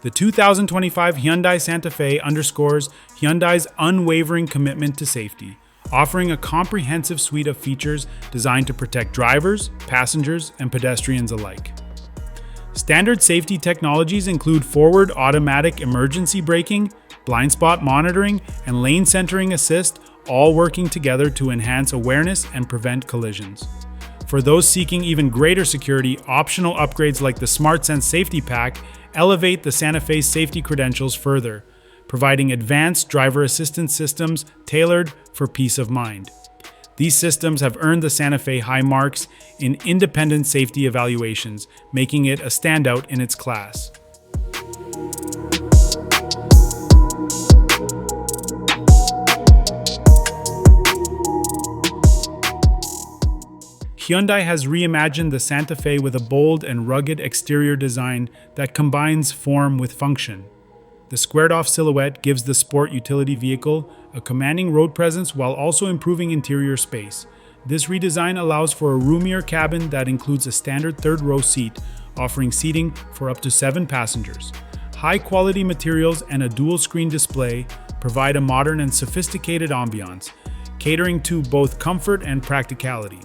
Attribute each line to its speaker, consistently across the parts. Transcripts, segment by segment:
Speaker 1: The 2025 Hyundai Santa Fe underscores Hyundai's unwavering commitment to safety, offering a comprehensive suite of features designed to protect drivers, passengers, and pedestrians alike. Standard safety technologies include forward automatic emergency braking, blind spot monitoring, and lane centering assist, all working together to enhance awareness and prevent collisions. For those seeking even greater security, optional upgrades like the SmartSense safety pack elevate the Santa Fe's safety credentials further, providing advanced driver assistance systems tailored for peace of mind. These systems have earned the Santa Fe high marks in independent safety evaluations, making it a standout in its class. Hyundai has reimagined the Santa Fe with a bold and rugged exterior design that combines form with function. The squared-off silhouette gives the sport utility vehicle a commanding road presence while also improving interior space. This redesign allows for a roomier cabin that includes a standard third-row seat, offering seating for up to 7 passengers. High-quality materials and a dual-screen display provide a modern and sophisticated ambiance, catering to both comfort and practicality.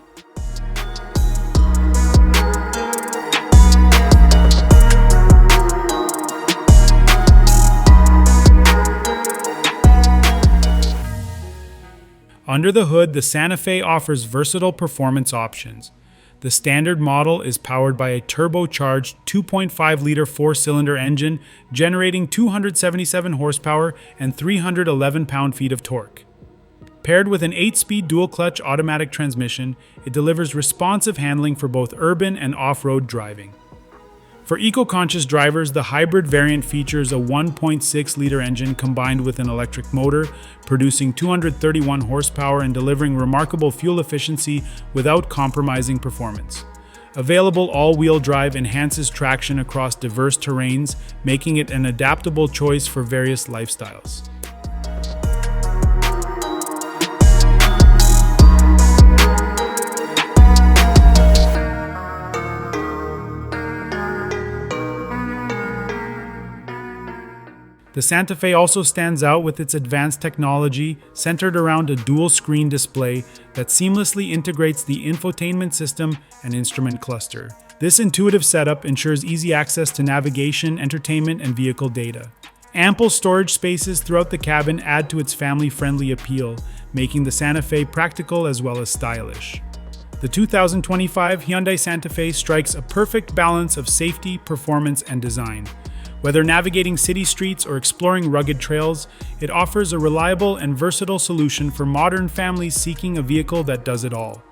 Speaker 1: Under the hood, the Santa Fe offers versatile performance options. The standard model is powered by a turbocharged 2.5-liter 4-cylinder engine, generating 277 horsepower and 311 pound-feet of torque. Paired with an 8-speed dual-clutch automatic transmission, it delivers responsive handling for both urban and off-road driving. For eco-conscious drivers, the hybrid variant features a 1.6-liter engine combined with an electric motor, producing 231 horsepower and delivering remarkable fuel efficiency without compromising performance. Available all-wheel drive enhances traction across diverse terrains, making it an adaptable choice for various lifestyles. The Santa Fe also stands out with its advanced technology centered around a dual-screen display that seamlessly integrates the infotainment system and instrument cluster. This intuitive setup ensures easy access to navigation, entertainment, and vehicle data. Ample storage spaces throughout the cabin add to its family-friendly appeal, making the Santa Fe practical as well as stylish. The 2025 Hyundai Santa Fe strikes a perfect balance of safety, performance, and design. Whether navigating city streets or exploring rugged trails, it offers a reliable and versatile solution for modern families seeking a vehicle that does it all.